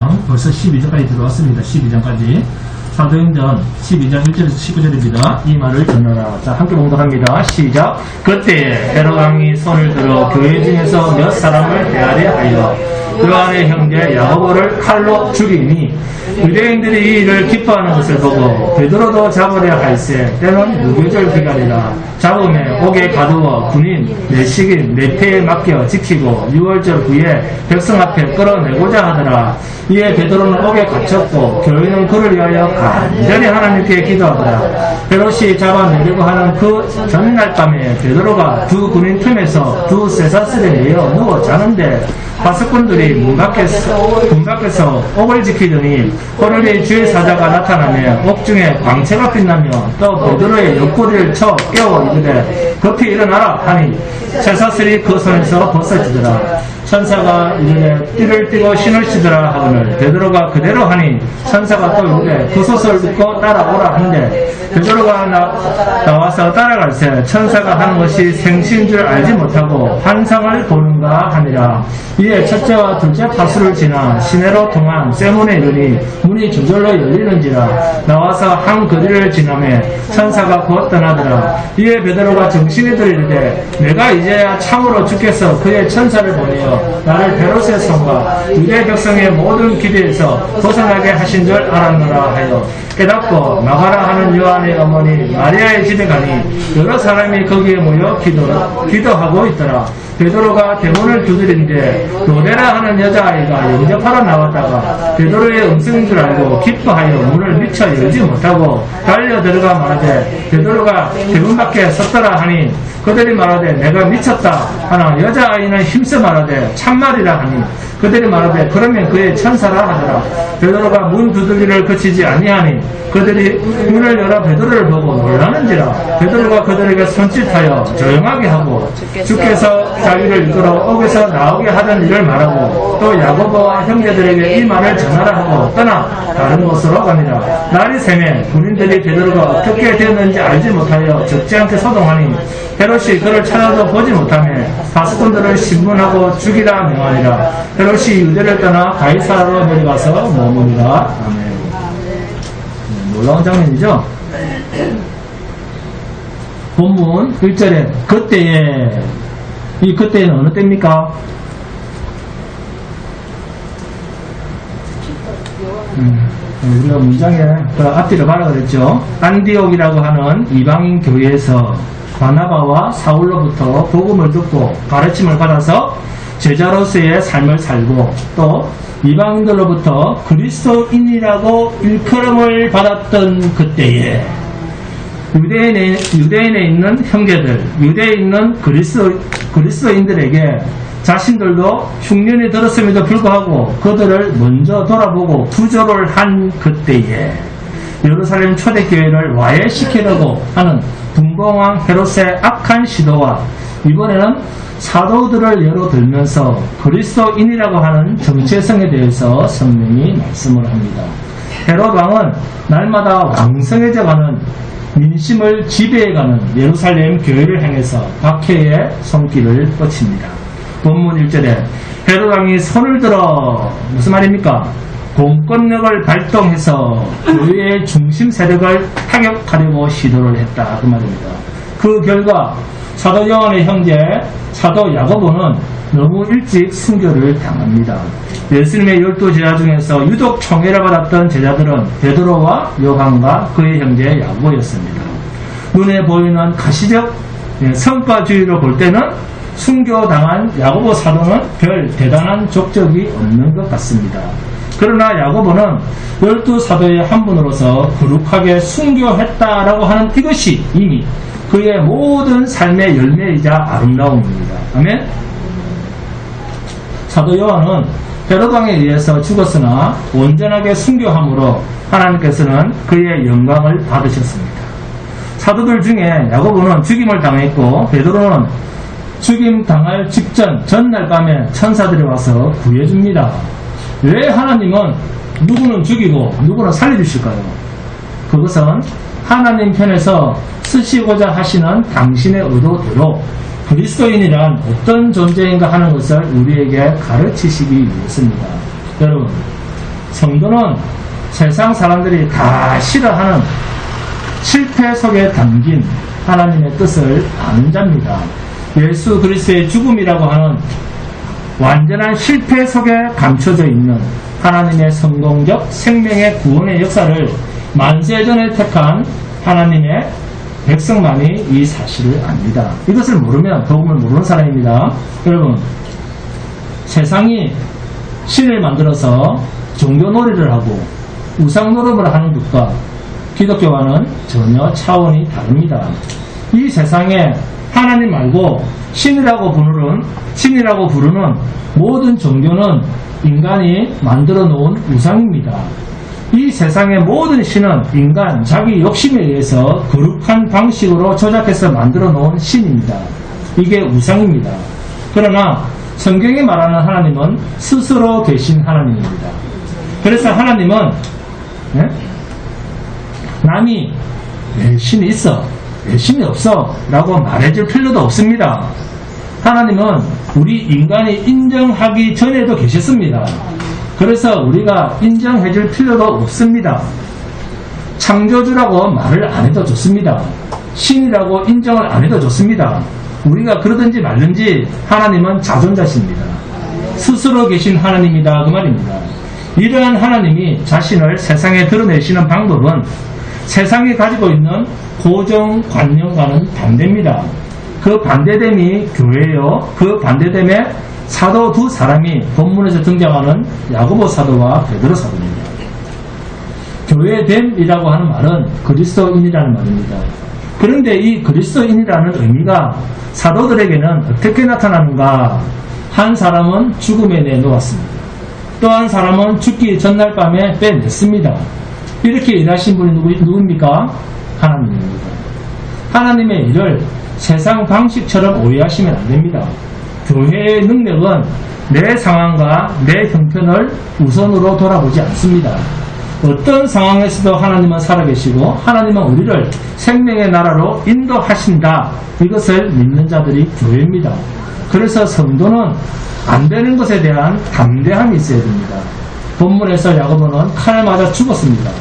벌써 12장까지 들어왔습니다. 12장까지. 사도행전 12장 1절에서 19절입니다. 이 말을 전하라. 자, 함께 봉독합니다. 시작. 그때 헤롯 왕이 손을 들어 교회 중에서 몇 사람을 헤아려 하여 요한의 형제 야고보를 칼로 죽이니 유대인들이 이 일을 기뻐하는 것을 보고 베드로도 잡으려 할세 때는 무교절 기간이라 잡음에 옥에 가두어 군인 내식인 내패에 맡겨 지키고 6월절 후에 백성 앞에 끌어내고자 하더라. 이에 베드로는 옥에 갇혔고 교회는 그를 위하여 간절히 하나님께 기도하더라. 헤롯이 잡아내려고 하는 그 전날 밤에 베드로가 두 군인 틈에서 두 쇠사슬에 매여 누워 자는데 파수꾼들이 문 밖에서 옥을 지키더니 호련히 주의 사자가 나타나며 옥중에 광채가 빛나며 또 베드로의 옆구리를 쳐 깨워 이르되 급히 일어나라 하니 쇠사슬이 그 손에서 벗어지더라. 천사가 이르되 띠를 띠고 신을 시더라 하거늘 베드로가 그대로 하니 천사가 또 이르되 그 소설을 듣고 따라오라 하는데 베드로가 나와서 따라갈새 천사가 하는 것이 생시인 줄 알지 못하고 환상을 보는가 하니라. 이에 첫째와 둘째 파수를 지나 시내로 통한 쇠문에 이르니 문이 저절로 열리는지라. 나와서 한 거리를 지나매 천사가 곧 떠나더라. 이에 베드로가 정신이 들이르되 내가 이제야 참으로 주께서 그의 천사를 보내어 나를 헤롯의 손과 유대 백성의 모든 기대에서 벗어나게 하신 줄 알았노라 하여 깨닫고 나가라 하는 요한의 어머니 마리아의 집에 가니 여러 사람이 거기에 모여 기도하고 있더라. 베드로가 대문을 두드린데 로데라 하는 여자아이가 영접하러 나왔다가 베드로의 음성인 줄 알고 기뻐하여 문을 미처 열지 못하고 달려 들어가 말하되 베드로가 대문 밖에 섰더라 하니 그들이 말하되 내가 미쳤다 하나 여자아이는 힘써 말하되 참말이라 하니 그들이 말하되 그러면 그의 천사라 하더라. 베드로가 문 두들기를 그치지 아니하니 그들이 문을 열어 베드로를 보고 놀라는지라. 베드로가 그들에게 손짓하여 조용하게 하고 주께서 자기를 이끌어 옥에서 나오게 하던 일을 말하고 또 야고보와 형제들에게 이 말을 전하라 하고 떠나 다른 곳으로 갑니다. 날이 새매 군인들이 베드로가 어떻게 되었는지 알지 못하여 적지 않게 소동하니 헤롯이 그를 찾아도 보지 못하며 파수꾼들을 신문하고 죽이라 명하니라. 헤롯이 유대를 떠나 가이사라로 내려가서 머무니라. 아멘. 놀라운 장면이죠. 본문 1절에 그때에, 이 그때는 어느 때입니까? 우리가 문장에 그 앞뒤를 봐라 그랬죠. 안디옥이라고 하는 이방인 교회에서 바나바와 사울로부터 복음을 듣고 가르침을 받아서 제자로서의 삶을 살고 또 이방인들로부터 그리스도인이라고 일컬음을 받았던 그때에 유대인에 있는 형제들, 유대에 있는 그리스도인들에게 자신들도 흉년이 들었음에도 불구하고 그들을 먼저 돌아보고 구조를 한 그때에 예루살렘 초대교회를 와해시키려고 하는 분봉왕 헤롯의 악한 시도와 이번에는 사도들을 예로 들면서 그리스도인이라고 하는 정체성에 대해서 성령이 말씀을 합니다. 헤롯 왕은 날마다 왕성해져가는 민심을 지배해가는 예루살렘 교회를 향해서 박해의 손길을 뻗칩니다. 본문 1절에 헤롯 왕이 손을 들어 무슨 말입니까? 공권력을 발동해서 교회의 중심 세력을 타격하려고 시도를 했다 그 말입니다. 그 결과 사도 요한의 형제 사도 야고보는 너무 일찍 순교를 당합니다. 예수님의 12제자 중에서 유독 총애를 받았던 제자들은 베드로와 요한과 그의 형제 야고보였습니다. 눈에 보이는 가시적 성과주의로 볼 때는 순교당한 야고보 사도는 별 대단한 족적이 없는 것 같습니다. 그러나 야고보는 12사도의 한 분으로서 거룩하게 순교했다라고 하는 이것이 이미 그의 모든 삶의 열매이자 아름다움입니다. 아멘. 사도 요한은 헤롯 왕에 의해서 죽었으나 온전하게 순교함으로 하나님께서는 그의 영광을 받으셨습니다. 사도들 중에 야고보는 죽임을 당했고 베드로는 죽임 당할 직전 전날 밤에 천사들이 와서 구해줍니다. 왜 하나님은 누구는 죽이고 누구는 살려주실까요? 그것은 하나님 편에서 쓰시고자 하시는 당신의 의도대로 그리스도인이란 어떤 존재인가 하는 것을 우리에게 가르치시기 위해서입니다. 여러분, 성도는 세상 사람들이 다 싫어하는 실패 속에 담긴 하나님의 뜻을 아는 자입니다. 예수 그리스도의 죽음이라고 하는 완전한 실패 속에 감춰져 있는 하나님의 성공적 생명의 구원의 역사를 만세전에 택한 하나님의 백성만이 이 사실을 압니다. 이것을 모르면 복음을 모르는 사람입니다. 여러분, 세상이 신을 만들어서 종교놀이를 하고 우상노름을 하는 것과 기독교와는 전혀 차원이 다릅니다. 이 세상에 하나님 말고 신이라고 부르는 모든 종교는 인간이 만들어 놓은 우상입니다. 이 세상의 모든 신은 인간 자기 욕심에 의해서 거룩한 방식으로 조작해서 만들어 놓은 신입니다. 이게 우상입니다. 그러나 성경이 말하는 하나님은 스스로 계신 하나님입니다. 그래서 하나님은 남이 내 신이 있어, 내 신이 없어 라고 말해줄 필요도 없습니다. 하나님은 우리 인간이 인정하기 전에도 계셨습니다. 그래서 우리가 인정해줄 필요도 없습니다. 창조주라고 말을 안 해도 좋습니다. 신이라고 인정을 안 해도 좋습니다. 우리가 그러든지 말든지 하나님은 자존자십니다. 스스로 계신 하나님이다 그 말입니다. 이러한 하나님이 자신을 세상에 드러내시는 방법은 세상이 가지고 있는 고정관념과는 반대입니다. 그 반대됨이 교회요. 그 반대됨에 사도 두 사람이 본문에서 등장하는 야고보 사도와 베드로 사도입니다. 교회됨이라고 하는 말은 그리스도인이라는 말입니다. 그런데 이 그리스도인이라는 의미가 사도들에게는 어떻게 나타나는가? 한 사람은 죽음에 내놓았습니다. 또 한 사람은 죽기 전날 밤에 빼냈습니다. 이렇게 일하신 분이 누구입니까? 하나님입니다. 하나님의 일을 세상 방식처럼 오해하시면 안 됩니다. 교회의 능력은 내 상황과 내 형편을 우선으로 돌아보지 않습니다. 어떤 상황에서도 하나님은 살아계시고 하나님은 우리를 생명의 나라로 인도하신다. 이것을 믿는 자들이 교회입니다. 그래서 성도는 안 되는 것에 대한 담대함이 있어야 됩니다. 본문에서 야고보는 칼을 맞아 죽었습니다.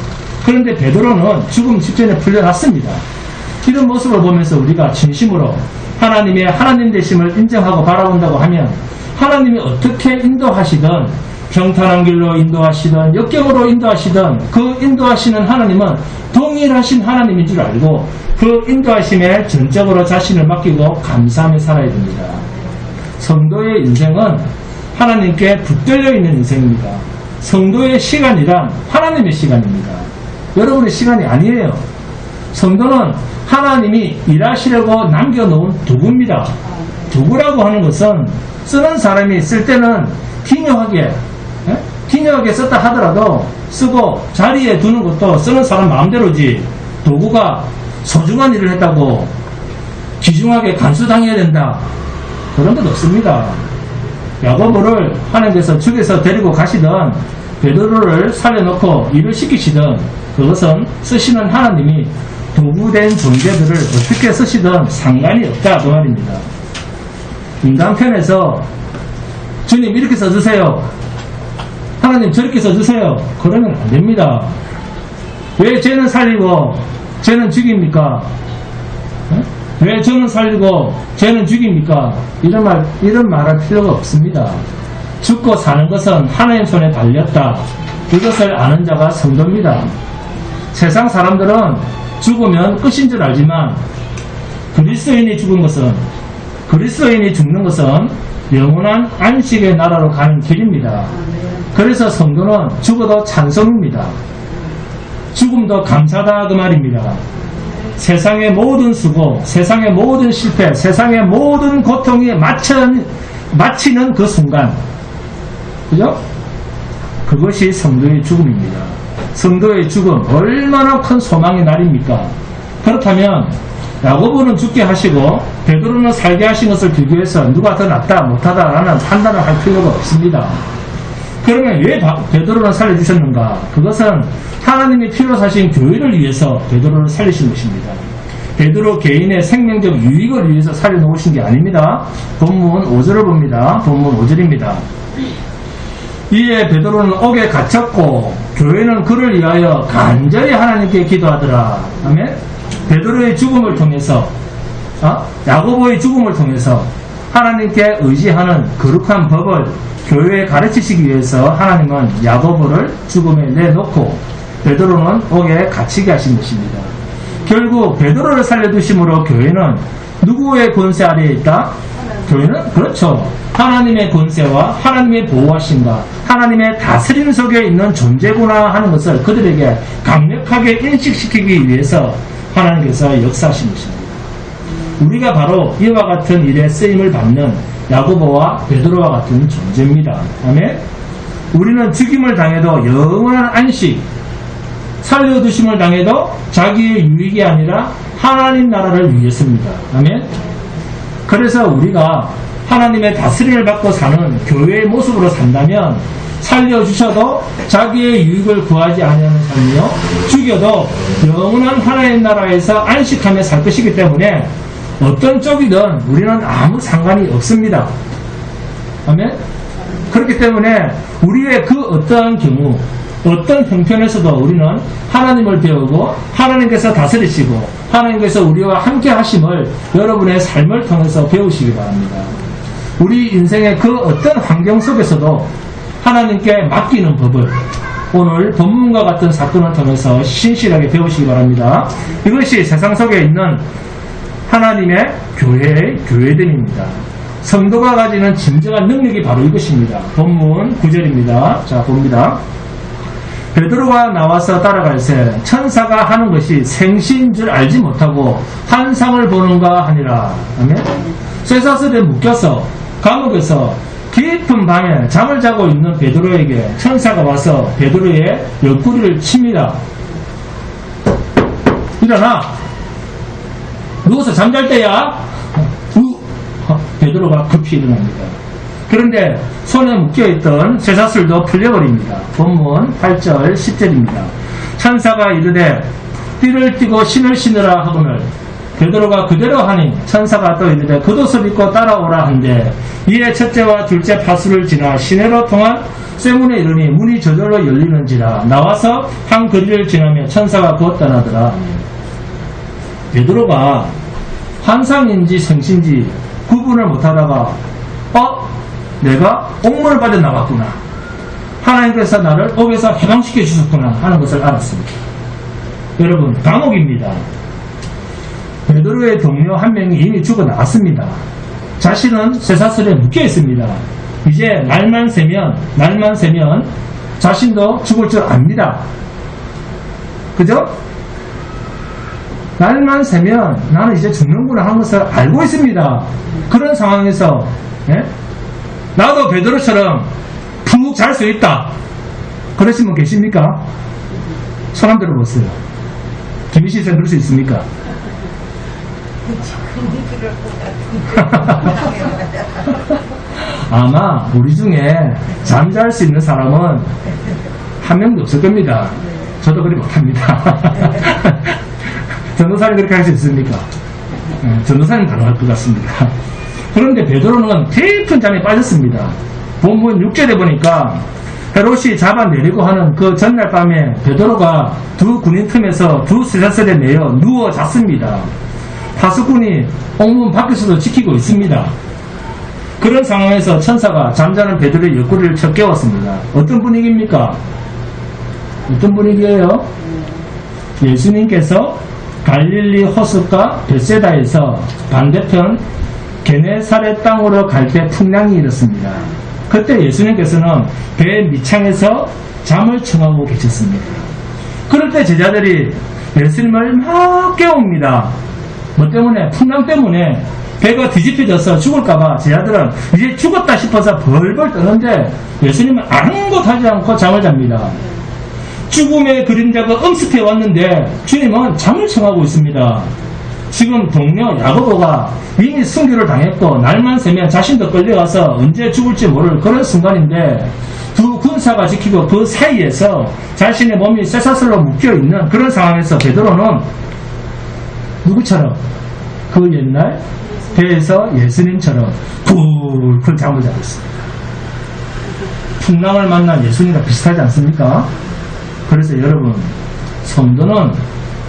그런데 베드로는 죽음 직전에 풀려났습니다. 이런 모습을 보면서 우리가 진심으로 하나님의 하나님 되심을 인정하고 바라본다고 하면 하나님이 어떻게 인도하시든 평탄한 길로 인도하시든 역경으로 인도하시든 그 인도하시는 하나님은 동일하신 하나님인 줄 알고 그 인도하심에 전적으로 자신을 맡기고 감사하며 살아야 됩니다. 성도의 인생은 하나님께 붙들려 있는 인생입니다. 성도의 시간이란 하나님의 시간입니다. 여러분의 시간이 아니에요. 성도는 하나님이 일하시려고 남겨놓은 도구입니다. 도구라고 하는 것은 쓰는 사람이 쓸 때는 기묘하게 썼다 하더라도 쓰고 자리에 두는 것도 쓰는 사람 마음대로지 도구가 소중한 일을 했다고 귀중하게 간수당해야 된다. 그런 것 없습니다. 야고보를 하나님께서 죽여서 데리고 가시든 베드로를 살려놓고 일을 시키시든 그것은 쓰시는 하나님이 도구된 존재들을 어떻게 쓰시든 상관이 없다 그 말입니다. 인간 편에서 주님 이렇게 써주세요. 하나님 저렇게 써주세요. 그러면 안 됩니다. 왜 쟤는 살리고 쟤는 죽입니까? 왜 저는 살리고 쟤는 죽입니까? 이런 말 할 필요가 없습니다. 죽고 사는 것은 하나님 손에 달렸다. 이것을 아는 자가 성도입니다. 세상 사람들은 죽으면 끝인 줄 알지만 그리스도인이 죽는 것은 영원한 안식의 나라로 가는 길입니다. 그래서 성도는 죽어도 찬송입니다. 죽음도 감사다 그 말입니다. 세상의 모든 수고, 세상의 모든 실패, 세상의 모든 고통이 마치는 그 순간, 그죠? 그것이 성도의 죽음입니다. 성도의 죽음 얼마나 큰 소망의 날입니까? 그렇다면 야고보는 죽게 하시고 베드로는 살게 하신 것을 비교해서 누가 더 낫다 못하다라는 판단을 할 필요가 없습니다. 그러면 왜 베드로는 살려주셨는가? 그것은 하나님이 필요하신 교회를 위해서 베드로를 살리신 것입니다. 베드로 개인의 생명적 유익을 위해서 살려놓으신 게 아닙니다. 본문 5절을 봅니다. 본문 5절입니다. 이에 베드로는 옥에 갇혔고 교회는 그를 위하여 간절히 하나님께 기도하더라. 아멘. 베드로의 죽음을 통해서 야고보의 죽음을 통해서 하나님께 의지하는 거룩한 법을 교회에 가르치시기 위해서 하나님은 야고보를 죽음에 내놓고 베드로는 옥에 갇히게 하신 것입니다. 결국 베드로를 살려두심으로 교회는 누구의 권세 아래에 있다? 교회는 그렇죠. 하나님의 권세와 하나님의 보호하심과 하나님의 다스림 속에 있는 존재구나 하는 것을 그들에게 강력하게 인식시키기 위해서 하나님께서 역사하신 것입니다. 우리가 바로 이와 같은 일에 쓰임을 받는 야고보와 베드로와 같은 존재입니다. 아멘. 우리는 죽임을 당해도 영원한 안식, 살려두심을 당해도 자기의 유익이 아니라 하나님 나라를 위해서입니다. 아멘. 그래서 우리가 하나님의 다스림을 받고 사는 교회의 모습으로 산다면 살려주셔도 자기의 유익을 구하지 아니하는 삶이요, 죽여도 영원한 하나님 나라에서 안식하며 살 것이기 때문에 어떤 쪽이든 우리는 아무 상관이 없습니다. 아멘. 그렇기 때문에 우리의 그 어떠한 경우, 어떤 형편에서도 우리는 하나님을 배우고 하나님께서 다스리시고 하나님께서 우리와 함께 하심을 여러분의 삶을 통해서 배우시기 바랍니다. 우리 인생의 그 어떤 환경 속에서도 하나님께 맡기는 법을 오늘 본문과 같은 사건을 통해서 신실하게 배우시기 바랍니다. 이것이 세상 속에 있는 하나님의 교회의 교회됨입니다. 성도가 가지는 진정한 능력이 바로 이것입니다. 본문 9절입니다. 자, 봅니다. 베드로가 나와서 따라갈새 천사가 하는 것이 생시인 줄 알지 못하고 환상을 보는가 하니라. 아멘. 쇠사슬에 묶여서 감옥에서 깊은 밤에 잠을 자고 있는 베드로에게 천사가 와서 베드로의 옆구리를 칩니다. 일어나! 누워서 잠잘 때야! 베드로가 급히 일어납니다. 그런데 손에 묶여있던 쇠사슬도 풀려버립니다. 본문 8절 10절입니다. 천사가 이르되 띠를 띠고 신을 신으라 하거늘 베드로가 그대로 하니 천사가 또 이르되 겉옷을 입고 따라오라 한데 이에 첫째와 둘째 파수를 지나 시내로 통한 쇠문에 이르니 문이 저절로 열리는지라 나와서 한 거리를 지나며 천사가 곧 떠나더라. 베드로가 환상인지 생신지 구분을 못하다가 내가 옥문을 빠져나왔구나, 하나님께서 나를 옥에서 해방시켜 주셨구나 하는 것을 알았습니다. 여러분, 감옥입니다. 베드로의 동료 한 명이 이미 죽어 나왔습니다. 자신은 쇠사슬에 묶여 있습니다. 이제 날만 새면 자신도 죽을 줄 압니다. 그죠? 날만 새면 나는 이제 죽는구나 하는 것을 알고 있습니다. 그런 상황에서 나도 베드로처럼 푹 잘 수 있다, 그러신 분 계십니까? 손 한번 들어보세요. 김희신 쌤 그럴 수 있습니까? 아마 우리 중에 잠잘 수 있는 사람은 한 명도 없을 겁니다. 저도 그리 못합니다. 전도사님 그렇게 할 수 있습니까? 전도사님 가능할 것 같습니다. 그런데 베드로는 깊은 잠에 빠졌습니다. 본문 6절에 보니까 헤롯이 잡아내리고 하는 그 전날 밤에 베드로가 두 군인 틈에서 두 쇠사슬에 매여 누워 잤습니다. 파수꾼이 옥문 밖에서도 지키고 있습니다. 그런 상황에서 천사가 잠자는 베드로의 옆구리를 쳐 깨웠습니다. 어떤 분위기입니까? 어떤 분위기예요? 예수님께서 갈릴리 호숫가 벳세다에서 반대편 게네사렛 땅으로 갈 때 풍랑이 일었습니다. 그때 예수님께서는 배 밑창에서 잠을 청하고 계셨습니다. 그럴 때 제자들이 예수님을 막 깨웁니다. 뭐 때문에? 풍랑 때문에 배가 뒤집혀져서 죽을까봐 제자들은 이제 죽었다 싶어서 벌벌 떠는데 예수님은 아무것도 하지 않고 잠을 잡니다. 죽음의 그림자가 엄습해 왔는데 주님은 잠을 청하고 있습니다. 지금 동료 야고보가 이미 순교를 당했고 날만 새면 자신도 끌려가서 언제 죽을지 모를 그런 순간인데 두 군사가 지키고 그 사이에서 자신의 몸이 쇠사슬로 묶여있는 그런 상황에서 베드로는 누구처럼? 그 옛날 배에서 예수님처럼 굴굴 잠을 자고 있습니다. 풍랑을 만난 예수님과 비슷하지 않습니까? 그래서 여러분, 성도는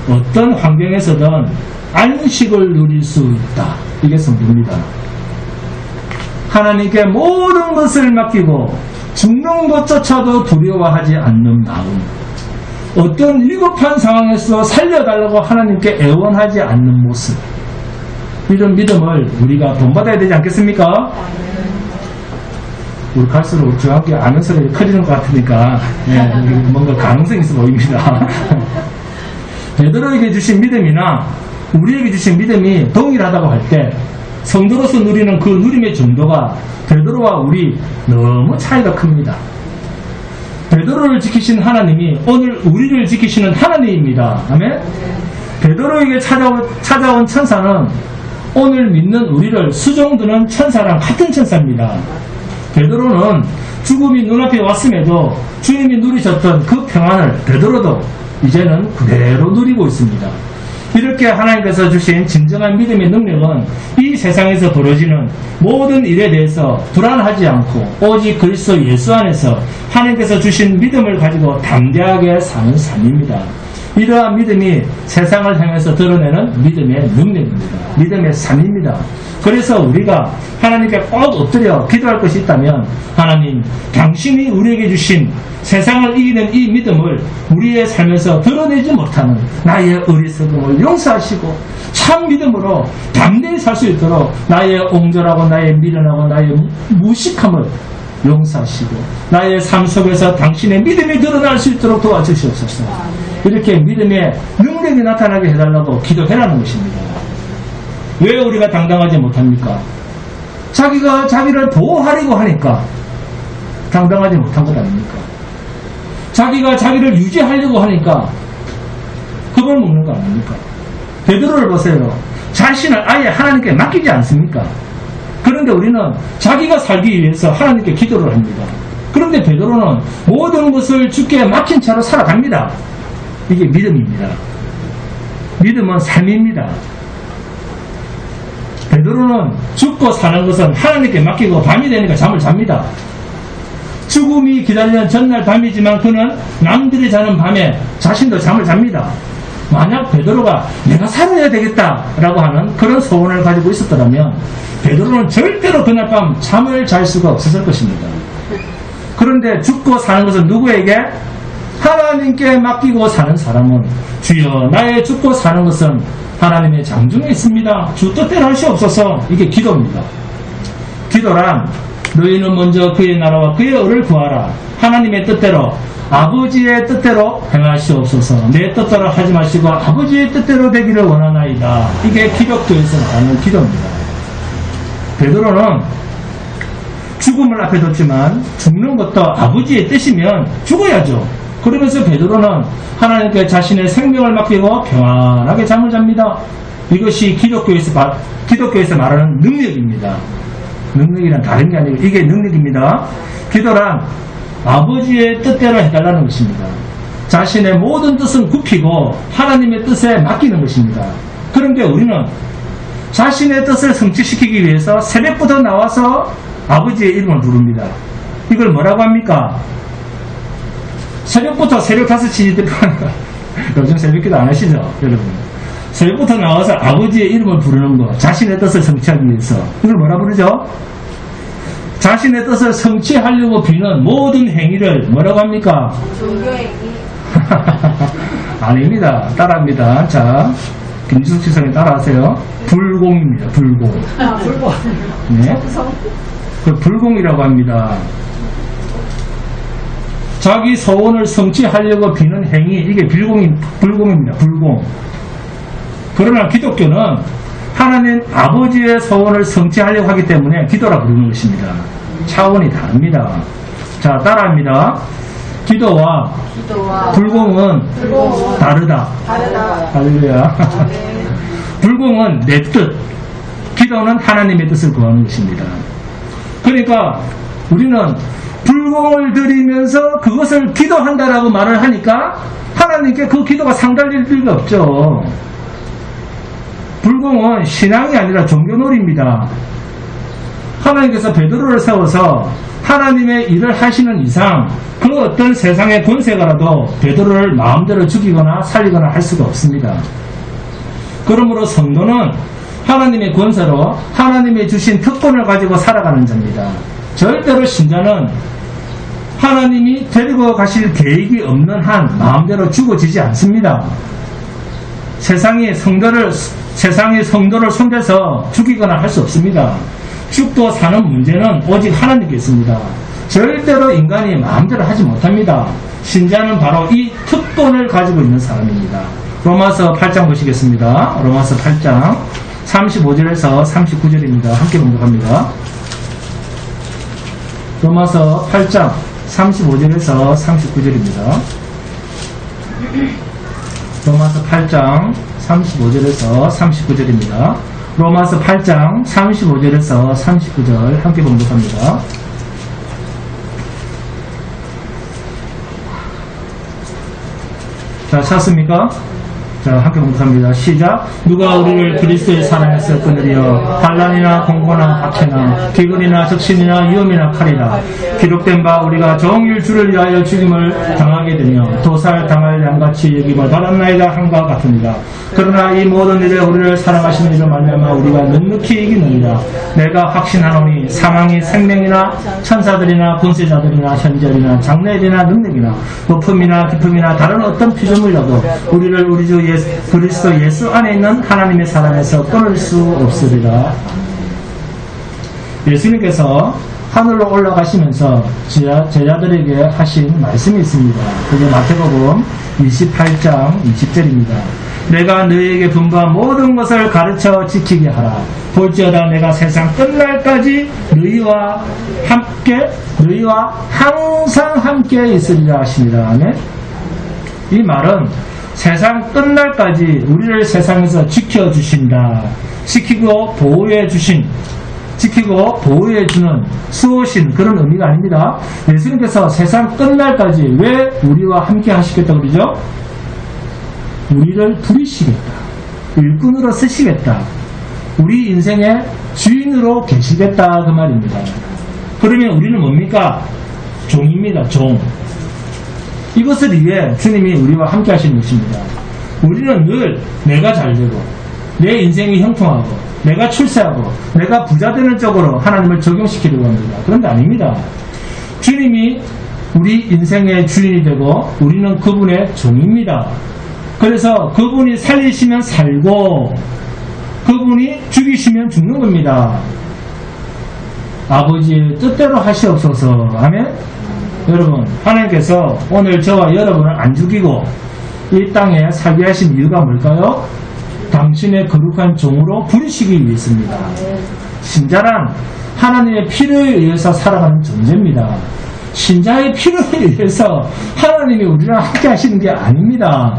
어떤 환경에서든 안식을 누릴 수 있다. 이게 성도입니다. 하나님께 모든 것을 맡기고 죽는 것조차도 두려워하지 않는 마음, 어떤 위급한 상황에서 살려달라고 하나님께 애원하지 않는 모습, 이런 믿음을 우리가 본받아야 되지 않겠습니까? 우리 갈수록 저한테 아는 소리가 커지는 것 같으니까 뭔가 가능성이 있어 보입니다. 베드로에게 주신 믿음이나 우리에게 주신 믿음이 동일하다고 할 때 성도로서 누리는 그 누림의 정도가 베드로와 우리 너무 차이가 큽니다. 베드로를 지키신 하나님이 오늘 우리를 지키시는 하나님입니다. 아멘? 베드로에게 찾아온 천사는 오늘 믿는 우리를 수종드는 천사랑 같은 천사입니다. 베드로는 죽음이 눈앞에 왔음에도 주님이 누리셨던 그 평안을 베드로도 이제는 그대로 누리고 있습니다. 이렇게 하나님께서 주신 진정한 믿음의 능력은 이 세상에서 벌어지는 모든 일에 대해서 불안하지 않고 오직 그리스도 예수 안에서 하나님께서 주신 믿음을 가지고 담대하게 사는 삶입니다. 이러한 믿음이 세상을 향해서 드러내는 믿음의 능력입니다. 믿음의 삶입니다. 그래서 우리가 하나님께 꼭 엎드려 기도할 것이 있다면, 하나님, 당신이 우리에게 주신 세상을 이기는 이 믿음을 우리의 삶에서 드러내지 못하는 나의 어리석음을 용서하시고 참 믿음으로 담대히 살 수 있도록 나의 옹졸하고 나의 미련하고 나의 무식함을 용서하시고 나의 삶 속에서 당신의 믿음이 드러날 수 있도록 도와주시옵소서. 이렇게 믿음의 능력이 나타나게 해달라고 기도해라는 것입니다. 왜 우리가 당당하지 못합니까? 자기가 자기를 보호하려고 하니까 당당하지 못한 것 아닙니까? 자기가 자기를 유지하려고 하니까 겁을 먹는 거 아닙니까? 베드로를 보세요. 자신을 아예 하나님께 맡기지 않습니까? 그런데 우리는 자기가 살기 위해서 하나님께 기도를 합니다. 그런데 베드로는 모든 것을 주께 맡긴 채로 살아갑니다. 이게 믿음입니다. 믿음은 삶입니다. 베드로는 죽고 사는 것은 하나님께 맡기고 밤이 되니까 잠을 잡니다. 죽음이 기다리는 전날 밤이지만 그는 남들이 자는 밤에 자신도 잠을 잡니다. 만약 베드로가 내가 살아야 되겠다라고 하는 그런 소원을 가지고 있었더라면 베드로는 절대로 그날 밤 잠을 잘 수가 없었을 것입니다. 그런데 죽고 사는 것은 누구에게? 하나님께 맡기고 사는 사람은 주여 나의 죽고 사는 것은 하나님의 장중에 있습니다. 주 뜻대로 하시옵소서. 이게 기도입니다. 기도란 너희는 먼저 그의 나라와 그의 의를 구하라. 하나님의 뜻대로 아버지의 뜻대로 행하시옵소서. 내 뜻대로 하지 마시고 아버지의 뜻대로 되기를 원하나이다. 이게 기독교에서 말하는 기도입니다. 베드로는 죽음을 앞에 뒀지만 죽는 것도 아버지의 뜻이면 죽어야죠. 그러면서 베드로는 하나님께 자신의 생명을 맡기고 평안하게 잠을 잡니다. 이것이 기독교에서 말하는 능력입니다. 능력이란 다른 게 아니고 이게 능력입니다. 기도란 아버지의 뜻대로 해달라는 것입니다. 자신의 모든 뜻은 굽히고 하나님의 뜻에 맡기는 것입니다. 그런데 우리는 자신의 뜻을 성취시키기 위해서 새벽부터 나와서 아버지의 이름을 부릅니다. 이걸 뭐라고 합니까? 새벽부터 새벽 5시 요즘 새벽기도 안 하시죠 여러분? 새벽부터 나와서 아버지의 이름을 부르는 거, 자신의 뜻을 성취하기 위해서 이걸 뭐라 부르죠? 자신의 뜻을 성취하려고 비는 모든 행위를 뭐라고 합니까? 종교행위. 아닙니다. 따라합니다. 자, 김지숙 지성이 따라하세요. 불공입니다. 불공. 아, 불공. 네. 그 불공이라고 합니다. 자기 소원을 성취하려고 비는 행위, 이게 불공입니다. 불공. 그러나 기독교는 하나님 아버지의 소원을 성취하려고 하기 때문에 기도라 부르는 것입니다. 차원이 다릅니다. 자, 따라합니다. 기도와 불공은 다르다. 할렐루야. 불공은 내 뜻, 기도는 하나님의 뜻을 구하는 것입니다. 그러니까 우리는 불공을 드리면서 그것을 기도한다라고 말을 하니까 하나님께 그 기도가 상달될 필요가 없죠. 불공은 신앙이 아니라 종교놀이입니다. 하나님께서 베드로를 세워서 하나님의 일을 하시는 이상 그 어떤 세상의 권세가라도 베드로를 마음대로 죽이거나 살리거나 할 수가 없습니다. 그러므로 성도는 하나님의 권세로 하나님이 주신 특권을 가지고 살아가는 자입니다. 절대로 신자는 하나님이 데리고 가실 계획이 없는 한 마음대로 죽어지지 않습니다. 세상이 성도를 손대서 죽이거나 할 수 없습니다. 죽고 사는 문제는 오직 하나님께 있습니다. 절대로 인간이 마음대로 하지 못합니다. 신자는 바로 이 특권을 가지고 있는 사람입니다. 로마서 8장 보시겠습니다. 로마서 8장 35절에서 39절입니다. 함께 공독합니다. 로마서 8장 35절에서 39절입니다. 로마서 8장 35절에서 39절입니다. 로마서 8장 35절에서 39절 함께 공독합니다. 자, 찾습니까? 자, 함께 공독합니다. 시작. 누가 우리를 그리스도의 사랑에서 끊으려 반란이나 공고나 박해나 기근이나 적신이나 위험이나 칼이라 기록된 바 우리가 종일 주를 위하여 죽임을 당하게 되며 도살당할 양같이 여김을 받았나이다 함과 같으니라. 그러나 이 모든 일에 우리를 사랑하시는 이로 말미암아 우리가 넉넉히 이기느니라. 내가 확신하노니 사망이 생명이나 천사들이나 권세자들이나 현절이나 장래일이나 능력이나 높음이나 깊음이나 다른 어떤 피조물이라도 우리를 우리 주 그리스도 예수 안에 있는 하나님의 사랑에서 끊을 수 없으리라. 예수님께서 하늘로 올라가시면서 제자들에게 하신 말씀이 있습니다. 그게 마태복음 28장 20절입니다. 내가 너희에게 분부한 모든 것을 가르쳐 지키게 하라. 볼지어다 내가 세상 끝날까지 너희와 항상 함께 있으리라 하십니다. 아멘. 이 말은 세상 끝날까지 우리를 세상에서 지켜주신다. 지키고 보호해주는 수호신 그런 의미가 아닙니다. 예수님께서 세상 끝날까지 왜 우리와 함께 하시겠다 그러죠? 우리를 부리시겠다. 일꾼으로 쓰시겠다. 우리 인생의 주인으로 계시겠다 그 말입니다. 그러면 우리는 뭡니까? 종입니다. 종. 이것을 위해 주님이 우리와 함께 하시는 것입니다. 우리는 늘 내가 잘되고 내 인생이 형통하고 내가 출세하고 내가 부자 되는 쪽으로 하나님을 적용시키려고 합니다. 그런데 아닙니다. 주님이 우리 인생의 주인이 되고 우리는 그분의 종입니다. 그래서 그분이 살리시면 살고 그분이 죽이시면 죽는 겁니다. 아버지의 뜻대로 하시옵소서. 아멘. 여러분, 하나님께서 오늘 저와 여러분을 안 죽이고 이 땅에 살게 하신 이유가 뭘까요? 당신의 거룩한 종으로 부르시기 위해서입니다. 신자란 하나님의 필요에 의해서 살아가는 존재입니다. 신자의 필요에 의해서 하나님이 우리랑 함께 하시는 게 아닙니다.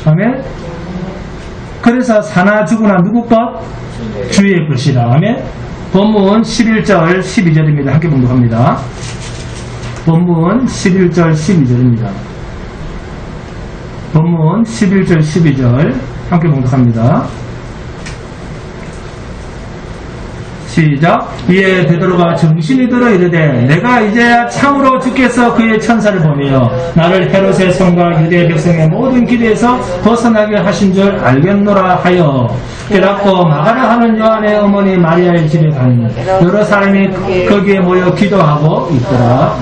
아멘. 그래서 사나 죽으나 누구 것? 주의 것이라. 아멘. 본문 11절 12절입니다. 함께 공독합니다. 본문 11절 12절입니다. 본문 11절 12절 함께 봉독합니다. 시작. 이에 베드로가 정신이 들어 이르되 내가 이제야 참으로 주께서 그의 천사를 보내어 나를 헤롯의 성과 유대 백성의 모든 길에서 벗어나게 하신 줄 알겠노라 하여 깨닫고 마가라 하는 요한의 어머니 마리아의 집에 가니 여러 사람이 거기에 모여 기도하고 있더라.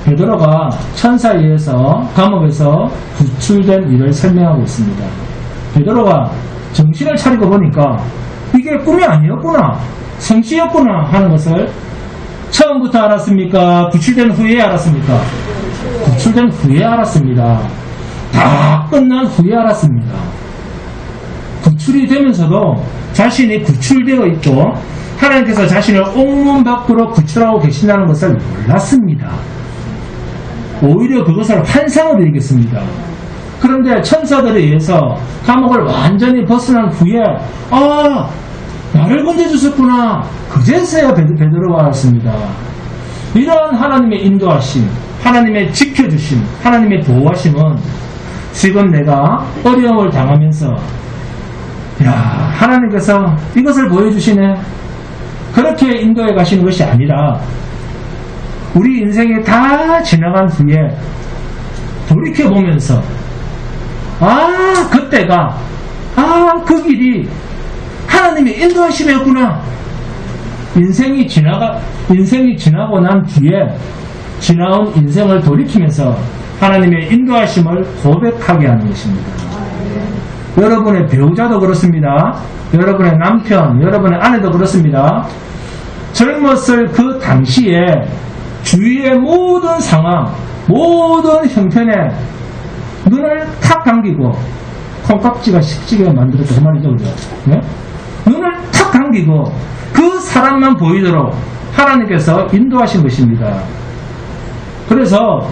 베드로가 천사에 의해서 감옥에서 구출된 일을 설명하고 있습니다. 베드로가 정신을 차리고 보니까 이게 꿈이 아니었구나, 성취였구나 하는 것을 처음부터 알았습니까? 구출된 후에 알았습니까? 구출된 후에 알았습니다. 다 끝난 후에 알았습니다. 구출이 되면서도 자신이 구출되어 있고 하나님께서 자신을 옥문 밖으로 구출하고 계신다는 것을 몰랐습니다. 오히려 그것을 환상으로 여겼습니다. 그런데 천사들에 의해서 감옥을 완전히 벗어난 후에 나를 건져주셨구나, 그제서야 베드로가 알았습니다. 이러한 하나님의 인도하심, 하나님의 지켜주심, 하나님의 보호하심은 지금 내가 어려움을 당하면서 하나님께서 이것을 보여주시네, 그렇게 인도해 가시는 것이 아니라 우리 인생이 다 지나간 후에 돌이켜보면서 그때가 그 길이 하나님의 인도하심이었구나. 인생이 지나고 난 뒤에 지나온 인생을 돌이키면서 하나님의 인도하심을 고백하게 하는 것입니다. 여러분의 배우자도 그렇습니다. 여러분의 남편, 여러분의 아내도 그렇습니다. 젊었을 그 당시에 주위의 모든 상황, 모든 형편에 눈을 탁 감기고, 콩깍지가 식지게 만들었다 그 말이죠, 그죠? 네? 눈을 탁 감기고 그 사람만 보이도록 하나님께서 인도하신 것입니다. 그래서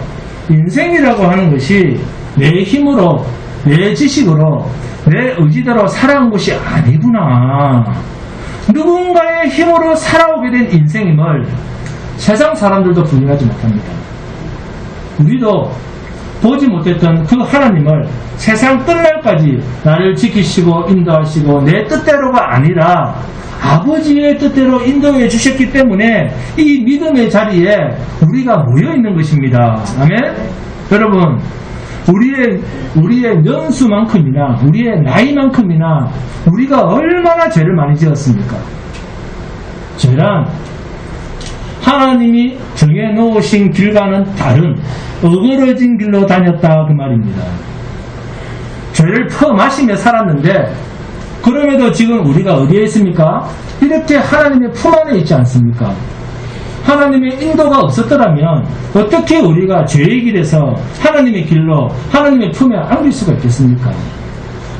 인생이라고 하는 것이 내 힘으로, 내 지식으로, 내 의지대로 살아온 것이 아니구나. 누군가의 힘으로 살아오게 된 인생임을 세상 사람들도 부인하지 못합니다. 우리도 보지 못했던 그 하나님을 세상 끝날까지 나를 지키시고 인도하시고 내 뜻대로가 아니라 아버지의 뜻대로 인도해 주셨기 때문에 이 믿음의 자리에 우리가 모여 있는 것입니다. 아멘? 여러분, 우리의 연수만큼이나 우리의 나이만큼이나 우리가 얼마나 죄를 많이 지었습니까? 죄란 하나님이 정해놓으신 길과는 다른 어그러진 길로 다녔다 그 말입니다. 죄를 퍼마시며 살았는데 그럼에도 지금 우리가 어디에 있습니까? 이렇게 하나님의 품 안에 있지 않습니까? 하나님의 인도가 없었더라면 어떻게 우리가 죄의 길에서 하나님의 길로 하나님의 품에 안길 수가 있겠습니까?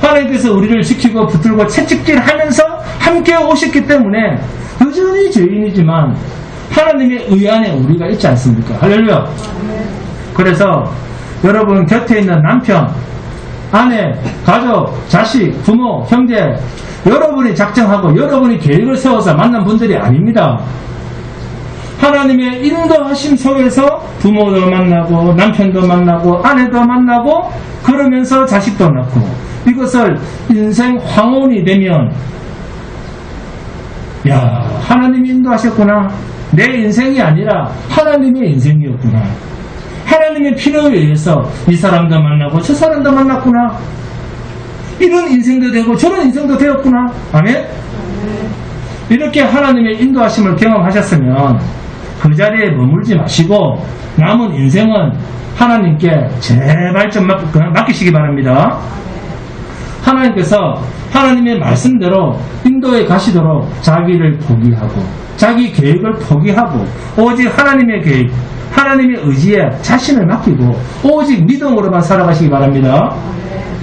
하나님께서 우리를 지키고 붙들고 채찍질하면서 함께 오셨기 때문에 여전히 죄인이지만 하나님의 의 안에 우리가 있지 않습니까? 할렐루야. 그래서 여러분 곁에 있는 남편, 아내, 가족, 자식, 부모, 형제, 여러분이 작정하고 여러분이 계획을 세워서 만난 분들이 아닙니다. 하나님의 인도하심 속에서 부모도 만나고 남편도 만나고 아내도 만나고 그러면서 자식도 낳고 이것을 인생 황혼이 되면 하나님이 인도하셨구나. 내 인생이 아니라 하나님의 인생이었구나. 하나님의 필요에 의해서 이 사람도 만나고 저 사람도 만났구나. 이런 인생도 되고 저런 인생도 되었구나. 아멘? 이렇게 하나님의 인도하심을 경험하셨으면 그 자리에 머물지 마시고 남은 인생은 하나님께 제발 좀 맡기시기 바랍니다. 하나님께서 하나님의 말씀대로 인도에 가시도록 자기를 포기하고 자기 계획을 포기하고 오직 하나님의 계획, 하나님의 의지에 자신을 맡기고 오직 믿음으로만 살아가시기 바랍니다.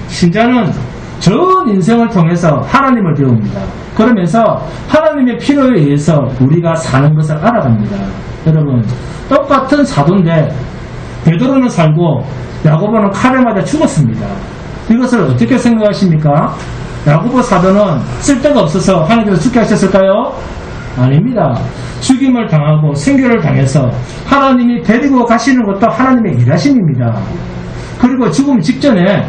신자는 전 인생을 통해서 하나님을 배웁니다. 그러면서 하나님의 필요에 의해서 우리가 사는 것을 알아갑니다. 여러분, 똑같은 사도인데 베드로는 살고 야고보는 칼을 맞아 죽었습니다. 이것을 어떻게 생각하십니까? 야고보 사도는 쓸데가 없어서 하나님께서 죽게 하셨을까요? 아닙니다. 죽임을 당하고 생교를 당해서 하나님이 데리고 가시는 것도 하나님의 일하심입니다. 그리고 죽음 직전에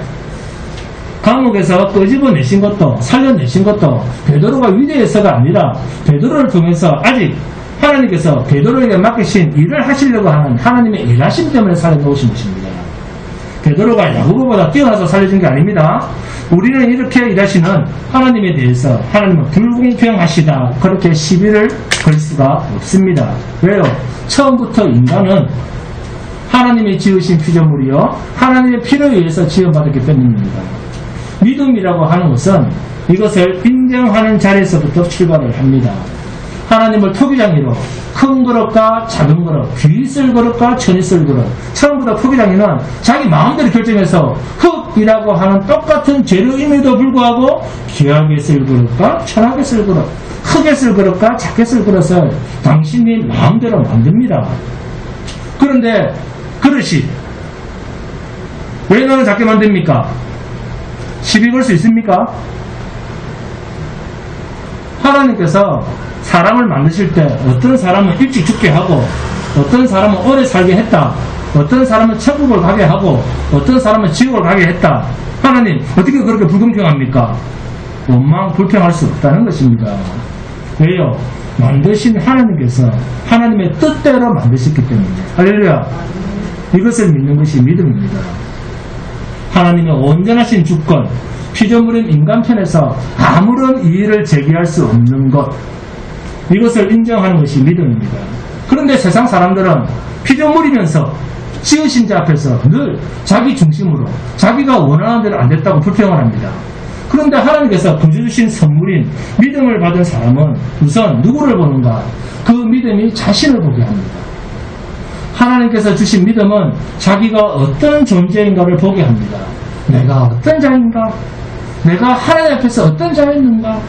감옥에서 끄집어내신 것도 살려내신 것도 베드로가 위대해서가 아니라 베드로를 통해서 아직 하나님께서 베드로에게 맡기신 일을 하시려고 하는 하나님의 일하심 때문에 살려놓으신 것입니다. 베드로가 야고보보다 뛰어나서 살려준 게 아닙니다. 우리는 이렇게 일하시는 하나님에 대해서 하나님은 불공평하시다 그렇게 시비를 걸 수가 없습니다. 왜요? 처음부터 인간은 하나님이 지으신 피조물이요 하나님의 피를 위해서 지어받았기 때문입니다. 믿음이라고 하는 것은 이것을 인정하는 자리에서부터 출발을 합니다. 하나님을 토기장이로 큰 그릇과 작은 그릇, 귀 쓸 그릇과 천이 쓸 그릇. 처음부터 토기장이는 자기 마음대로 결정해서 흙이라고 하는 똑같은 재료임에도 불구하고 귀하게 쓸 그릇과 천하게 쓸 그릇, 크게 쓸 그릇과 작게 쓸 그릇을 당신이 마음대로 만듭니다. 그런데 그릇이 왜 너는 작게 만듭니까? 시비 걸 수 있습니까? 하나님께서 사람을 만드실 때 어떤 사람은 일찍 죽게 하고 어떤 사람은 오래 살게 했다. 어떤 사람은 천국을 가게 하고 어떤 사람은 지옥을 가게 했다. 하나님 어떻게 그렇게 불공평합니까? 원망 불평할 수 없다는 것입니다. 왜요? 만드신 하나님께서 하나님의 뜻대로 만드셨기 때문에 할렐루야. 이것을 믿는 것이 믿음입니다. 하나님의 온전하신 주권, 피조물인 인간편에서 아무런 이의를 제기할 수 없는 것, 이것을 인정하는 것이 믿음입니다. 그런데 세상 사람들은 피조물이면서 지으신 자 앞에서 늘 자기 중심으로 자기가 원하는 대로 안 됐다고 불평을 합니다. 그런데 하나님께서 구주 주신 선물인 믿음을 받은 사람은 우선 누구를 보는가? 그 믿음이 자신을 보게 합니다. 하나님께서 주신 믿음은 자기가 어떤 존재인가를 보게 합니다. 내가 어떤 자인가? 내가 하나님 앞에서 어떤 자였는가?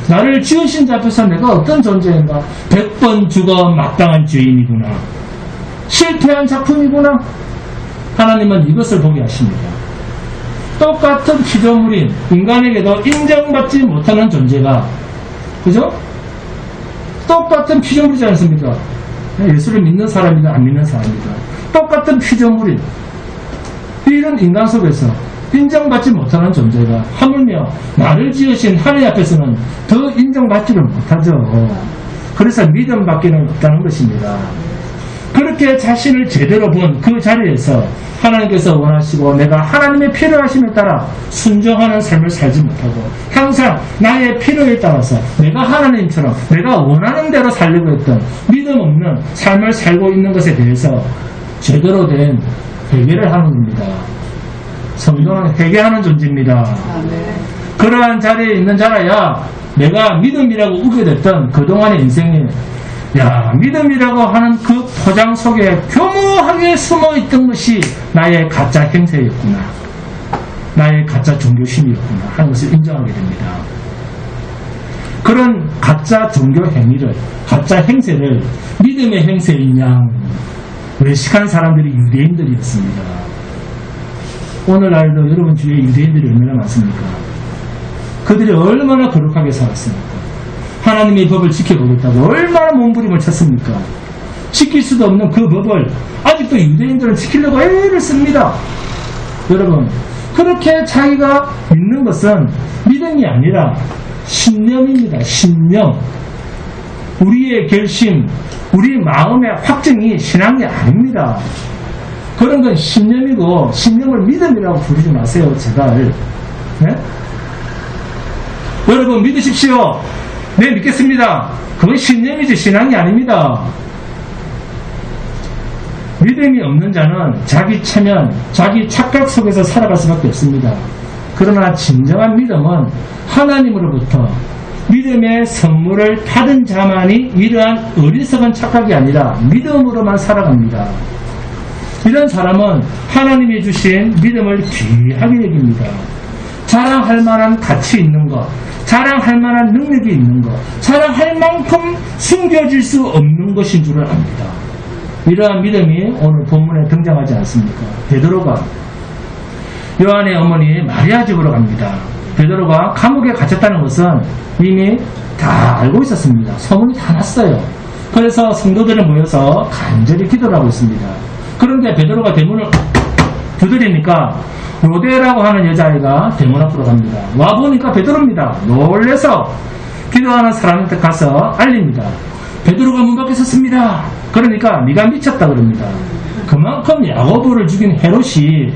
나를 지으신 자 앞에서 내가 어떤 존재인가? 100번 죽어 마땅한 죄인이구나. 실패한 작품이구나. 하나님은 이것을 보게 하십니다. 똑같은 피조물인 인간에게도 인정받지 못하는 존재가, 그죠? 똑같은 피조물이지 않습니까? 예수를 믿는 사람이든 안 믿는 사람이든 똑같은 피조물인 이런 인간 속에서 인정받지 못하는 존재가 하물며 나를 지으신 하나님 앞에서는 더 인정받지를 못하죠. 그래서 믿음밖에는 없다는 것입니다. 그렇게 자신을 제대로 본 그 자리에서 하나님께서 원하시고 내가 하나님의 필요하심에 따라 순종하는 삶을 살지 못하고 항상 나의 필요에 따라서 내가 하나님처럼 내가 원하는 대로 살려고 했던 믿음 없는 삶을 살고 있는 것에 대해서 제대로 된 회개를 하는 겁니다. 성경은 회개하는 존재입니다. 그러한 자리에 있는 자라야 내가 믿음이라고 우겨댔던 그동안의 인생에 믿음이라고 하는 그 포장 속에 교묘하게 숨어있던 것이 나의 가짜 행세였구나. 나의 가짜 종교심이었구나 하는 것을 인정하게 됩니다. 그런 가짜 종교 행위를, 가짜 행세를 믿음의 행세인 양 외식한 사람들이 유대인들이었습니다. 오늘날도 여러분 주위에 유대인들이 얼마나 많습니까? 그들이 얼마나 거룩하게 살았습니까? 하나님의 법을 지켜보겠다고 얼마나 몸부림을 쳤습니까? 지킬 수도 없는 그 법을 아직도 유대인들은 지키려고 애를 씁니다. 여러분, 그렇게 자기가 믿는 것은 믿음이 아니라 신념입니다. 신념. 우리의 결심, 우리 마음의 확증이 신앙이 아닙니다. 그런 건 신념이고 신념을 믿음이라고 부르지 마세요. 제발. 네? 여러분 믿으십시오. 네, 믿겠습니다. 그건 신념이지 신앙이 아닙니다. 믿음이 없는 자는 자기 체면, 자기 착각 속에서 살아갈 수밖에 없습니다. 그러나 진정한 믿음은 하나님으로부터 믿음의 선물을 받은 자만이 이러한 어리석은 착각이 아니라 믿음으로만 살아갑니다. 이런 사람은 하나님이 주신 믿음을 귀하게 여깁니다. 자랑할 만한 가치 있는 것, 자랑할 만한 능력이 있는 것, 자랑할 만큼 숨겨질 수 없는 것인 줄을 압니다. 이러한 믿음이 오늘 본문에 등장하지 않습니까? 베드로가 요한의 어머니 마리아 집으로 갑니다. 베드로가 감옥에 갇혔다는 것은 이미 다 알고 있었습니다. 소문이 다 났어요. 그래서 성도들이 모여서 간절히 기도를 하고 있습니다. 그런데 베드로가 대문을 두드리니까 로데라고 하는 여자아이가 대문 앞으로 갑니다. 와보니까 베드로입니다. 놀래서 기도하는 사람한테 가서 알립니다. 베드로가 문 밖에 섰습니다. 그러니까 네가 미쳤다 그럽니다. 그만큼 야고보를 죽인 헤롯이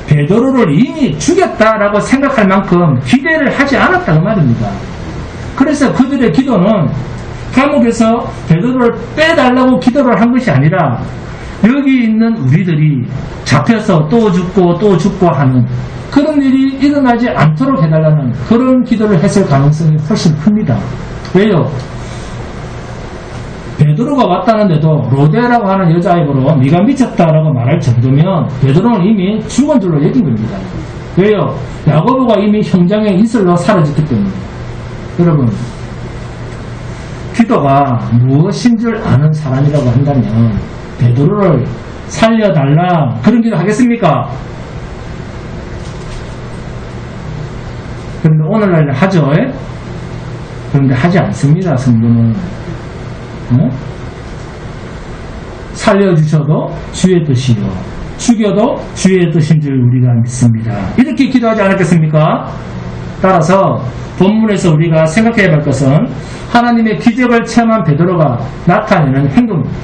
베드로를 이미 죽였다라고 생각할 만큼 기대를 하지 않았다고 말입니다. 그래서 그들의 기도는 감옥에서 베드로를 빼달라고 기도를 한 것이 아니라 여기 있는 우리들이 잡혀서 또 죽고 하는 그런 일이 일어나지 않도록 해달라는 그런 기도를 했을 가능성이 훨씬 큽니다. 왜요? 베드로가 왔다는데도 로데라고 하는 여자아이로 네가 미쳤다라고 말할 정도면 베드로는 이미 죽은 줄로 여긴 겁니다. 왜요? 야고보가 이미 형장의 이슬로 사라졌기 때문에. 여러분, 기도가 무엇인 줄 아는 사람이라고 한다면 베드로를 살려달라 그런 기도 하겠습니까? 그런데 오늘날 하죠. 그런데 하지 않습니다. 성도는. 살려주셔도 주의 뜻이요 죽여도 주의 뜻인 줄 우리가 믿습니다. 이렇게 기도하지 않았겠습니까? 따라서 본문에서 우리가 생각해야 할 것은 하나님의 기적을 체험한 베드로가 나타내는 행동입니다.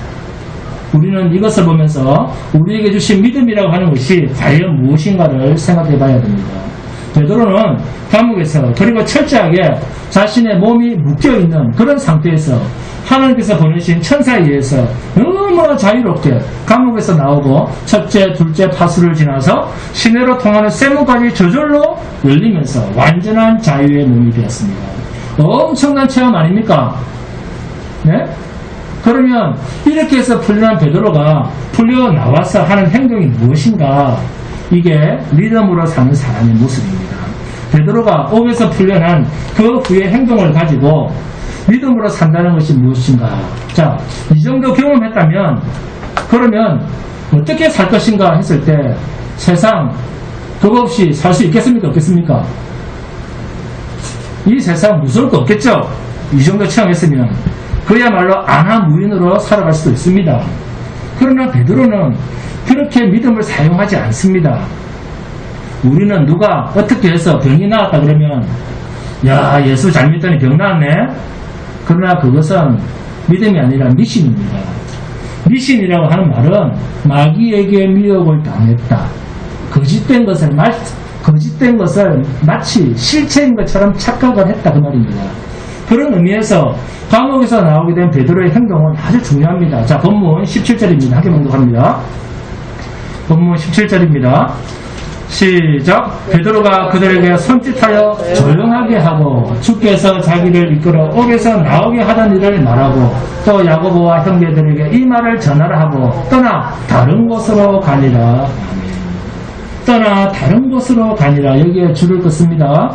우리는 이것을 보면서 우리에게 주신 믿음이라고 하는 것이 과연 무엇인가를 생각해 봐야 됩니다. 베드로는 감옥에서 그리고 철저하게 자신의 몸이 묶여있는 그런 상태에서 하나님께서 보내신 천사에 의해서 너무 자유롭게 감옥에서 나오고 첫째, 둘째 파수를 지나서 시내로 통하는 쇠문까지 저절로 열리면서 완전한 자유의 몸이 되었습니다. 엄청난 체험 아닙니까? 네? 그러면 이렇게 해서 풀려난 베드로가 풀려 나와서 하는 행동이 무엇인가? 이게 믿음으로 사는 사람의 모습입니다. 베드로가 옥에서 풀려난 그 후의 행동을 가지고 믿음으로 산다는 것이 무엇인가? 자, 이 정도 경험했다면 그러면 어떻게 살 것인가 했을 때 세상 그거 없이 살 수 있겠습니까? 없겠습니까? 이 세상 무서울 거 없겠죠? 이 정도 체험했으면 그야말로 안하무인으로 살아갈 수도 있습니다. 그러나 베드로는 그렇게 믿음을 사용하지 않습니다. 우리는 누가 어떻게 해서 병이 나왔다 그러면 야, 예수 잘 믿더니 병 나왔네? 그러나 그것은 믿음이 아니라 미신입니다. 미신이라고 하는 말은 마귀에게 미혹을 당했다. 거짓된 것을 마치 실체인 것처럼 착각을 했다 그 말입니다. 그런 의미에서 감옥에서 나오게 된 베드로의 행동은 아주 중요합니다. 자, 본문 17절입니다. 함께 봉독합니다. 본문 17절입니다. 시작. 베드로가 그들에게 손짓하여 조용하게 하고 주께서 자기를 이끌어 옥에서 나오게 하던 일을 말하고 또 야고보와 형제들에게 이 말을 전하라 하고 떠나 다른 곳으로 가니라. 떠나 다른 곳으로 가니라. 여기에 줄을 긋습니다.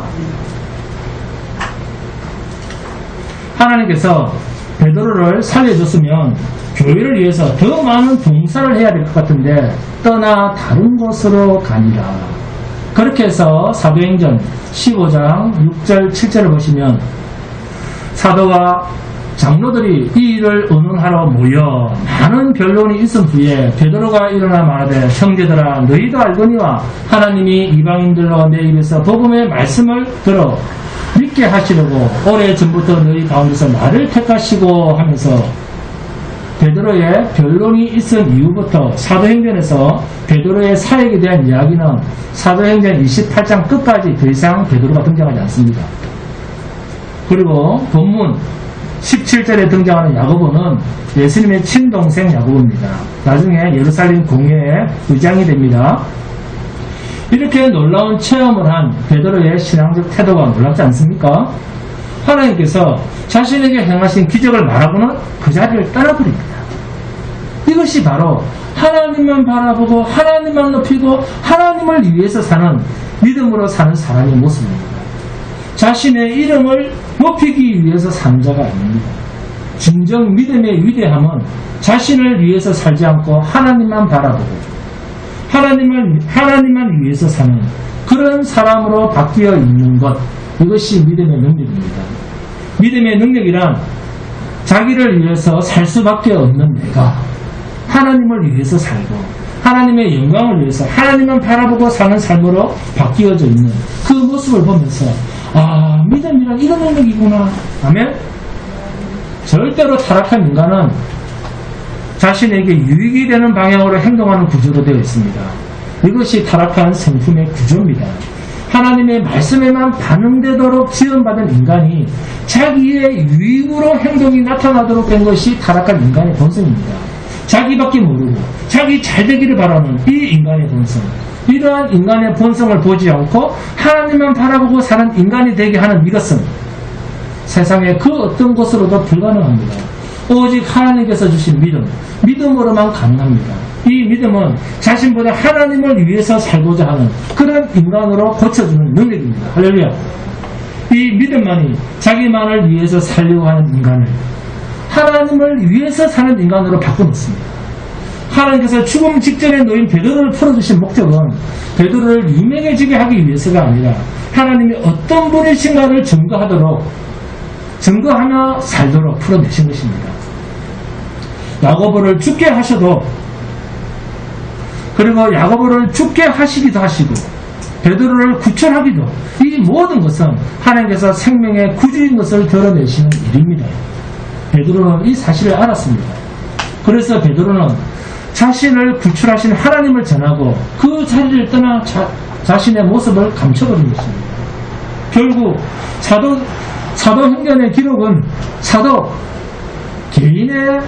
하나님께서 베드로를 살려줬으면 교회를 위해서 더 많은 봉사를 해야 될 것 같은데 떠나 다른 곳으로 가니라. 그렇게 해서 사도행전 15장 6절 7절을 보시면 사도와 장로들이 이 일을 의논하러 모여 많은 변론이 있은 후에 베드로가 일어나 말하되 형제들아 너희도 알거니와 하나님이 이방인들로 내 입에서 복음의 말씀을 들어 믿게 하시려고 오래전부터 너희 가운데서 나를 택하시고 하면서 베드로의 변론이 있은 이후부터 사도행전에서 베드로의 사역에 대한 이야기는 사도행전 28장 끝까지 더 이상 베드로가 등장하지 않습니다. 그리고 본문 17절에 등장하는 야고보는 예수님의 친동생 야고보입니다. 나중에 예루살렘 공회의 의장이 됩니다. 이렇게 놀라운 체험을 한 베드로의 신앙적 태도가 놀랍지 않습니까? 하나님께서 자신에게 행하신 기적을 말하고는 그 자리를 떠나버립니다. 이것이 바로 하나님만 바라보고 하나님만 높이고 하나님을 위해서 사는 믿음으로 사는 사람의 모습입니다. 자신의 이름을 높이기 위해서 사는 자가 아닙니다. 진정 믿음의 위대함은 자신을 위해서 살지 않고 하나님만 바라보고 하나님만 위해서 사는 그런 사람으로 바뀌어 있는 것, 이것이 믿음의 능력입니다. 믿음의 능력이란 자기를 위해서 살 수밖에 없는 내가 하나님을 위해서 살고 하나님의 영광을 위해서 하나님만 바라보고 사는 삶으로 바뀌어져 있는 그 모습을 보면서 아, 믿음이란 이런 능력이구나. 아멘? 절대로 타락한 인간은 자신에게 유익이 되는 방향으로 행동하는 구조로 되어 있습니다. 이것이 타락한 성품의 구조입니다. 하나님의 말씀에만 반응되도록 지원받은 인간이 자기의 유익으로 행동이 나타나도록 된 것이 타락한 인간의 본성입니다. 자기밖에 모르고 자기 잘되기를 바라는 이 인간의 본성, 이러한 인간의 본성을 보지 않고 하나님만 바라보고 사는 인간이 되게 하는 이것은 세상의 그 어떤 것으로도 불가능합니다. 오직 하나님께서 주신 믿음으로만 가능합니다. 이 믿음은 자신보다 하나님을 위해서 살고자 하는 그런 인간으로 고쳐주는 능력입니다. 할렐루야. 이 믿음만이 자기만을 위해서 살려고 하는 인간을 하나님을 위해서 사는 인간으로 바꿔놓습니다. 하나님께서 죽음 직전에 놓인 베드로를 풀어주신 목적은 베드로를 유명해지게 하기 위해서가 아니라 하나님이 어떤 분이신가를 증거하며 살도록 풀어내신 것입니다. 야고보를 죽게 하셔도, 그리고 야고보를 죽게 하시기도 하시고 베드로를 구출하기도 이 모든 것은 하나님께서 생명의 구주인 것을 드러내시는 일입니다. 베드로는 이 사실을 알았습니다. 그래서 베드로는 자신을 구출하신 하나님을 전하고 그 자리를 떠나 자신의 모습을 감춰버린 것입니다. 결국 사도행전의 기록은 사도 개인의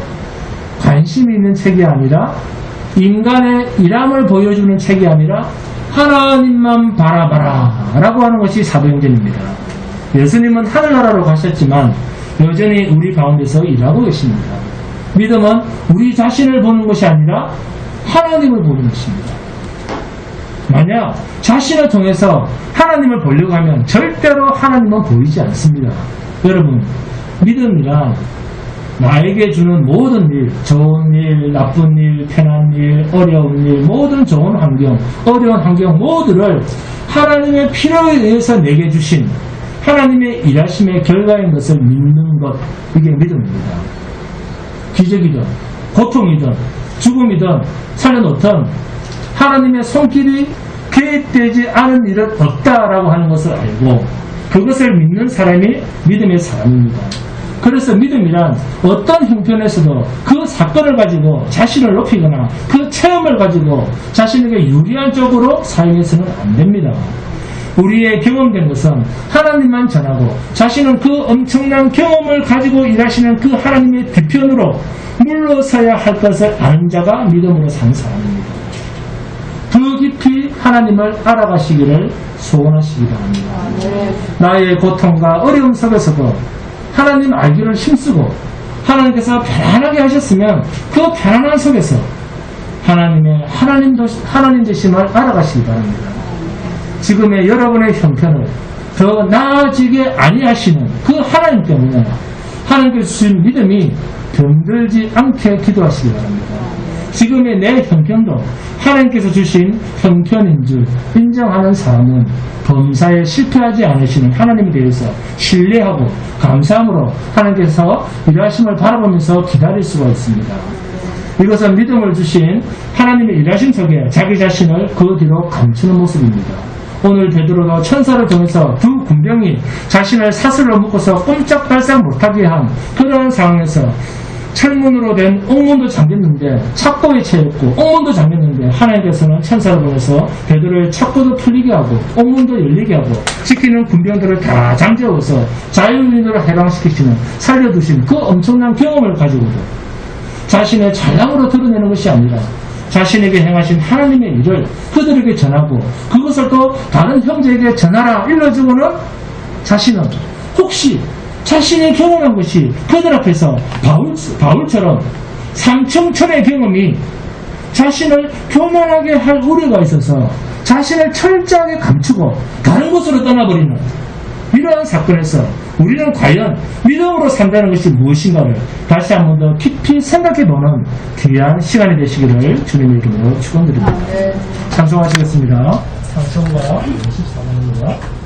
관심이 있는 책이 아니라 인간의 일함을 보여주는 책이 아니라 하나님만 바라봐라 라고 하는 것이 사도행전입니다. 예수님은 하늘나라로 가셨지만 여전히 우리 가운데서 일하고 계십니다. 믿음은 우리 자신을 보는 것이 아니라 하나님을 보는 것입니다. 만약 자신을 통해서 하나님을 보려고 하면 절대로 하나님은 보이지 않습니다. 여러분, 믿음이란 나에게 주는 모든 일, 좋은 일, 나쁜 일, 편한 일, 어려운 일, 모든 좋은 환경, 어려운 환경 모두를 하나님의 필요에 의해서 내게 주신 하나님의 일하심의 결과인 것을 믿는 것, 이게 믿음입니다. 기적이든 고통이든 죽음이든 살려놓든 하나님의 손길이 개입되지 않은 일은 없다라고 하는 것을 알고 그것을 믿는 사람이 믿음의 사람입니다. 그래서 믿음이란 어떤 형편에서도 그 사건을 가지고 자신을 높이거나 그 체험을 가지고 자신에게 유리한 쪽으로 사용해서는 안 됩니다. 우리의 경험된 것은 하나님만 전하고 자신은 그 엄청난 경험을 가지고 일하시는 그 하나님의 뒤편으로 물러서야 할 것을 아는 자가 믿음으로 사는 사람입니다. 더 깊이 하나님을 알아가시기를 소원하시기 바랍니다. 나의 고통과 어려움 속에서도 하나님 알기를 힘쓰고 하나님께서 편안하게 하셨으면 그 편안한 속에서 하나님 되심을 알아가시기 바랍니다. 지금의 여러분의 형편을 더 나아지게 아니하시는 그 하나님 때문에 하나님께서 주신 믿음이 병들지 않게 기도하시기 바랍니다. 지금의 내 형편도 하나님께서 주신 형편인 줄 인정하는 사람은 범사에 실패하지 않으시는 하나님에 대해서 신뢰하고 감사함으로 하나님께서 일하심을 바라보면서 기다릴 수가 있습니다. 이것은 믿음을 주신 하나님의 일하심 속에 자기 자신을 그 뒤로 감추는 모습입니다. 오늘 베드로가 천사를 통해서 두 군병이 자신을 사슬로 묶어서 꼼짝달싹 못하게 한 그러한 상황에서 철문으로 된 옥문도 잠겼는데 착고에 채였고 옥문도 잠겼는데 하나님께서는 천사를 보내서 베드로의 착고도 풀리게 하고 옥문도 열리게 하고 지키는 군병들을 다 잠재워서 자유인으로 해방시키시는 살려두신 그 엄청난 경험을 가지고도 자신의 잘남으로 드러내는 것이 아니라 자신에게 행하신 하나님의 일을 그들에게 전하고 그것을 또 다른 형제에게 전하라 일러주고는 자신은 혹시 자신이 경험한 것이 그들 앞에서 바울처럼 삼층천의 경험이 자신을 교만하게 할 우려가 있어서 자신을 철저하게 감추고 다른 곳으로 떠나버리는 이러한 사건에서 우리는 과연 믿음으로 산다는 것이 무엇인가를 다시 한 번 더 깊이 생각해보는 귀한 시간이 되시기를 주님의 이름으로 축원드립니다. 찬송하시겠습니다. 찬송가 24번입니다.